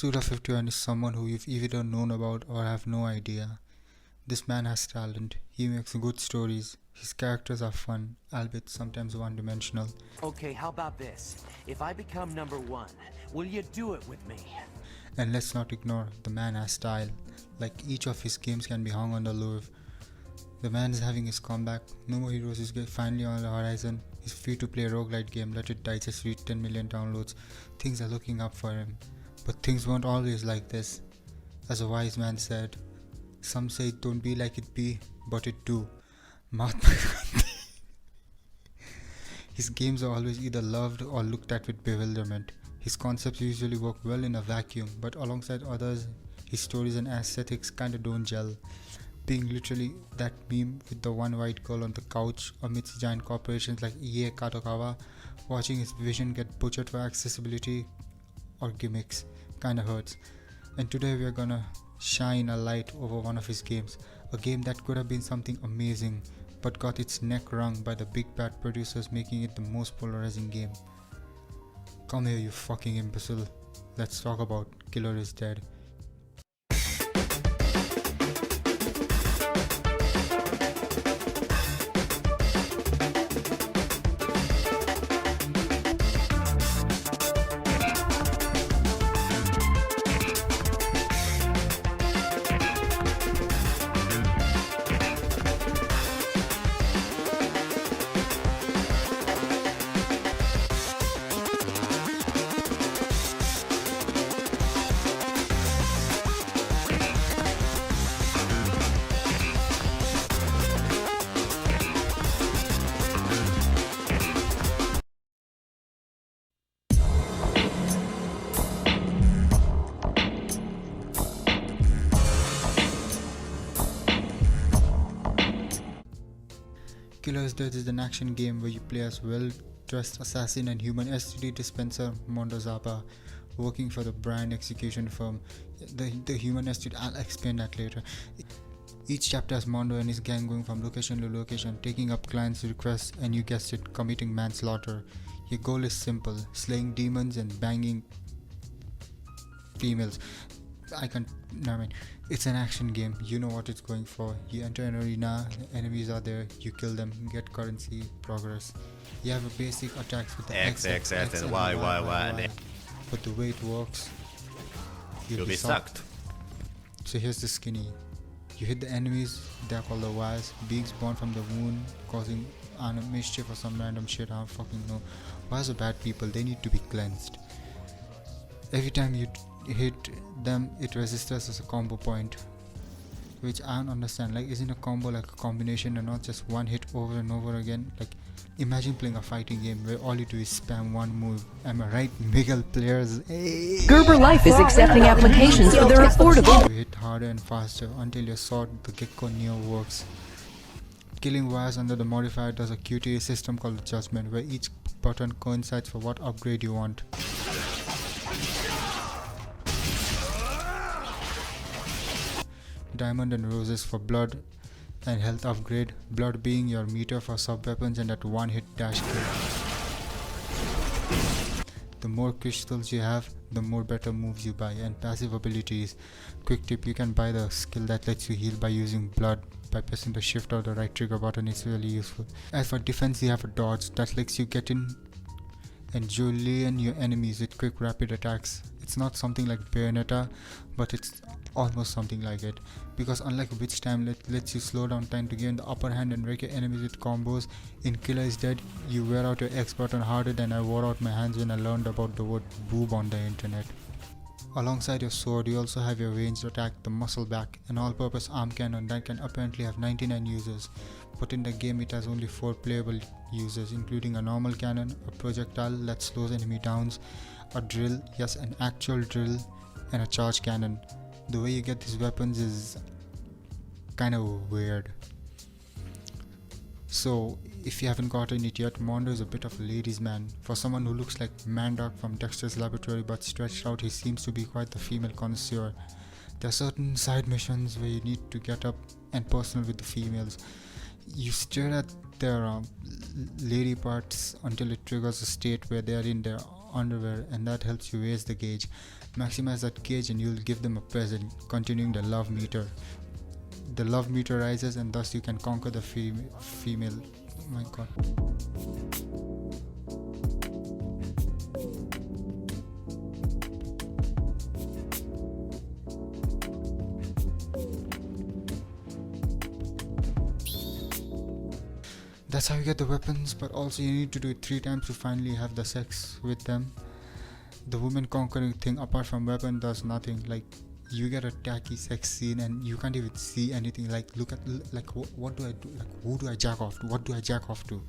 Suda51 is someone who you've either known about or have no idea. This man has talent, he makes good stories, his characters are fun, albeit sometimes one-dimensional. Okay, how about this? If I become number one, will you do it with me? And let's not ignore, the man has style. Like each of his games can be hung on the Louvre. The man is having his comeback, No More Heroes is finally on the horizon, his free-to-play roguelite game Let It Die just reached 10 million downloads. Things are looking up for him. But things weren't always like this. As a wise man said, some say it don't be like it be, but it do. Mahatma Gandhi. His games are always either loved or looked at with bewilderment. His concepts usually work well in a vacuum, but alongside others, his stories and aesthetics kinda don't gel. Being literally that meme with the one white girl on the couch amidst giant corporations like EA Kadokawa, watching his vision get butchered for accessibility or gimmicks kinda hurts. And today we are gonna shine a light over one of his games, a game that could have been something amazing but got its neck wrung by the big bad producers, making it the most polarizing game. Come here, you fucking imbecile. Let's talk about Killer is Dead. Killer is Dead is an action game where you play as well-dressed assassin and human STD dispenser Mondo Zappa, working for the brand execution firm. The human STD, I'll explain that later. Each chapter has Mondo and his gang going from location to location, taking up clients' requests and, you guessed it, committing manslaughter. Your goal is simple, slaying demons and banging females. Never mind. It's an action game, you know what it's going for. You enter an arena, the enemies are there, you kill them, get currency, progress. You have a basic attacks with the X and Y. But the way it works, You'll be sucked. So here's the skinny. You hit the enemies, they're called the Ys, beings born from the wound, causing mischief or some random shit, I don't fucking know. Ys are bad people, they need to be cleansed. Every time you hit them, it registers as a combo point, which I don't understand. Like, isn't a combo like a combination and not just one hit over and over again? Like, imagine playing a fighting game where all you do is spam one move. Am I right, Miguel players? Hey. Gerber Life is accepting applications for their affordable. You hit harder and faster until your sword, the Gecko Neo, works. Killing wires under the modifier does a QTE system called the Judgment, where each button coincides for what upgrade you want. Diamond and Roses for blood and health upgrade, blood being your meter for sub weapons and at one hit dash kill. The more crystals you have, the more better moves you buy. And passive abilities. Quick tip, you can buy the skill that lets you heal by using blood by pressing the shift or the right trigger button. It's really useful. As for defense, you have a dodge that lets you get in and julienne your enemies with quick rapid attacks. It's not something like Bayonetta, but it's almost something like it, because unlike Witch Time lets you slow down time to gain the upper hand and wreck your enemies with combos, in Killer is Dead you wear out your X button harder than I wore out my hands when I learned about the word boob on the internet. Alongside your sword, you also have your ranged attack, the muscle back, an all-purpose arm cannon that can apparently have 99 users, but in the game it has only 4 playable users, including a normal cannon, a projectile that slows enemy down, a drill, yes, an actual drill, and a charge cannon. The way you get these weapons is kind of weird. So if you haven't gotten it yet, Mondo is a bit of a ladies' man. For someone who looks like Mandark from Dexter's Laboratory but stretched out, he seems to be quite the female connoisseur. There are certain side missions where you need to get up and personal with the females. You stare at their lady parts until it triggers a state where they are in their underwear, and that helps you raise the gauge. Maximize that gauge and you'll give them a present, continuing the love meter. The love meter rises and thus you can conquer the female. Oh my god. That's how you get the weapons, but also you need to do it 3 times to finally have the sex with them. The woman conquering thing apart from weapon does nothing. Like, you get a tacky sex scene and you can't even see anything. Like, look at, like, what do I do? Like, who do I jack off to? What do I jack off to?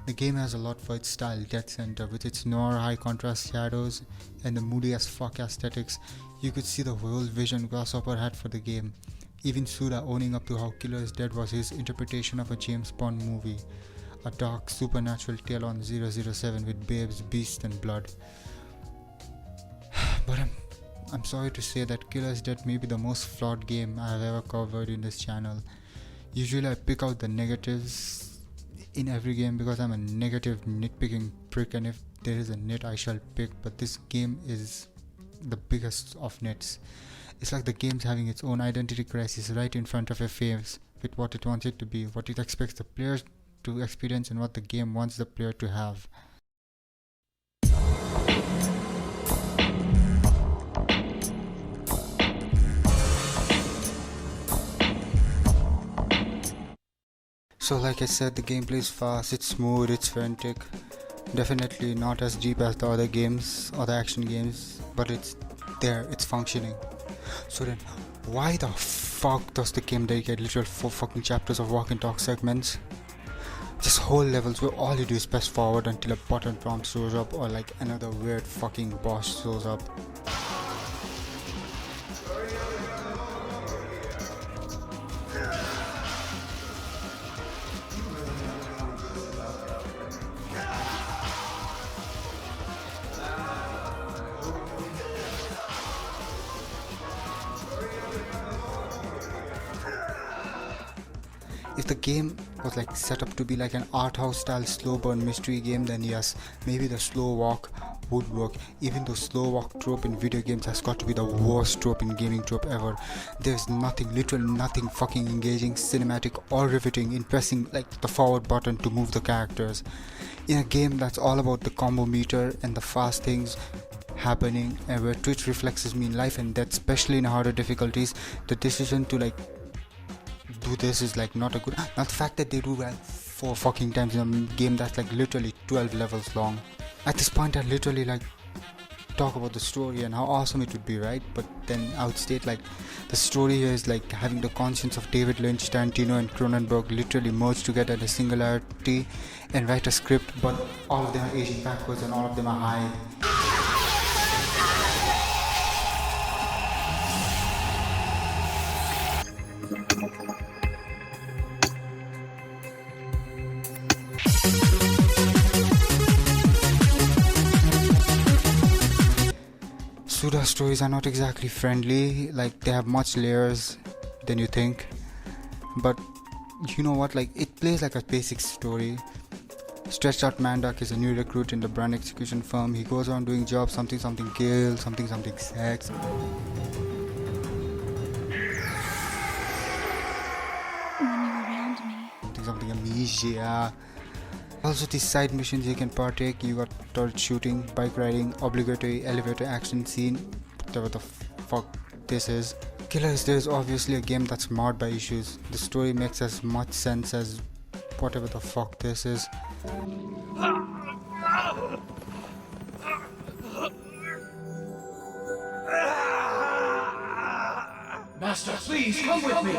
The game has a lot for its style, Death Center, with its noir high contrast shadows and the moody as fuck aesthetics. You could see the whole vision Grasshopper had for the game. Even Suda owning up to how Killer is Dead was his interpretation of a James Bond movie. A dark supernatural tale on 007 with babes, beasts and blood. But I'm sorry to say that Killer is Dead may be the most flawed game I have ever covered in this channel. Usually I pick out the negatives in every game because I'm a negative nitpicking prick, and if there is a nit I shall pick, but this game is the biggest of nits. It's like the game's having its own identity crisis right in front of your face with what it wants it to be, what it expects the players to experience and what the game wants the player to have. So like I said, the gameplay is fast, it's smooth, it's frantic. Definitely not as deep as the other games, other action games, but it's there, it's functioning. So then, why the fuck does the game dedicate literal 4 fucking chapters of walk and talk segments? Just whole levels where all you do is press forward until a button prompt shows up or like another weird fucking boss shows up. If the game was like set up to be like an art house style slow burn mystery game, then yes, maybe the slow walk would work. Even though slow walk trope in video games has got to be the worst trope in gaming trope ever. There's nothing, literally nothing fucking engaging, cinematic or riveting in pressing like the forward button to move the characters. In a game that's all about the combo meter and the fast things happening, and where Twitch reflexes mean life and death, especially in harder difficulties, the decision to like do this is like not a good, not the fact that they do well 4 fucking times in a game that's like literally 12 levels long. At this point I literally like talk about the story and how awesome it would be, right? But then I would state like the story here is like having the conscience of David Lynch, Tarantino and Cronenberg literally merged together in a singularity and write a script, but all of them are aging backwards and all of them are high. Suda stories are not exactly friendly, like they have much layers than you think, but you know what, like it plays like a basic story. Stretched out Mandak is a new recruit in the brand execution firm. He goes on doing jobs, something kill, something sex. Something amnesia. Also these side missions you can partake. You got turret shooting, bike riding, obligatory elevator action scene, whatever the fuck this is. Killer is Dead is obviously a game that's marred by issues. The story makes as much sense as whatever the fuck this is. Master, please come with me.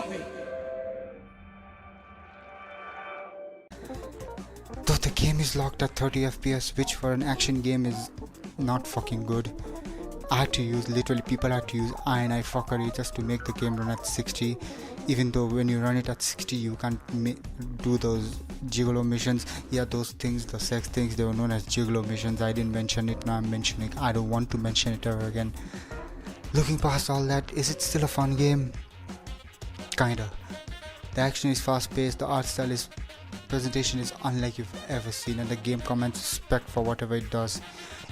Though the game is locked at 30 FPS, which for an action game is not fucking good. People had to use I fuckery just to make the game run at 60, even though when you run it at 60 you can't do those gigolo missions. Yeah, those things, the sex things, they were known as gigolo missions. I didn't mention it, now I'm mentioning. I don't want to mention it ever again. Looking past all that, is it still a fun game? Kinda. The action is fast paced, the art style is presentation is unlike you've ever seen, and the game commands respect for whatever it does.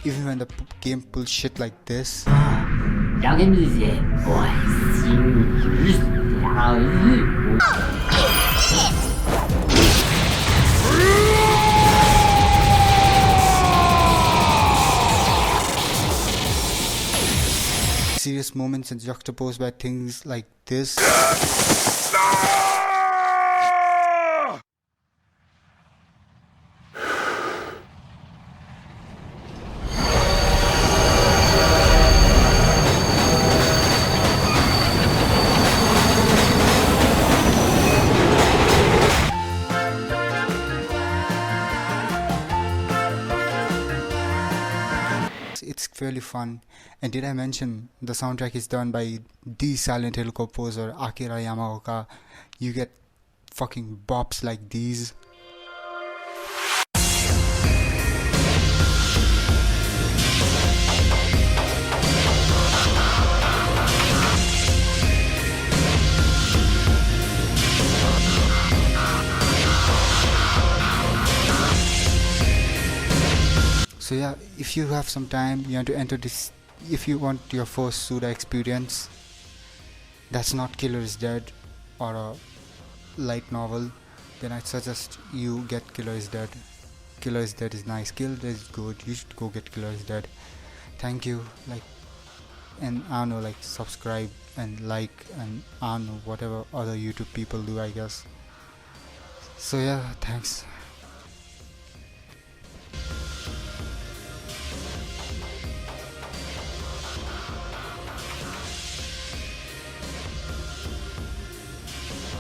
even when the game pulls shit like this. 聊给你些外星人小日。 Serious moments and juxtaposed by things like this. It's fairly fun. And did I mention the soundtrack is done by the Silent Hill composer Akira Yamaoka? You get fucking bops like these. So yeah, if you have some time, you want to enter this, if you want your first Suda experience that's not Killer is Dead or a light novel, then I'd suggest you get Killer is Dead. Killer is Dead is nice, Killer is good, you should go get Killer is Dead. Thank you, like, and I don't know, like, subscribe and like, and I don't know, whatever other YouTube people do, I guess. So yeah, thanks.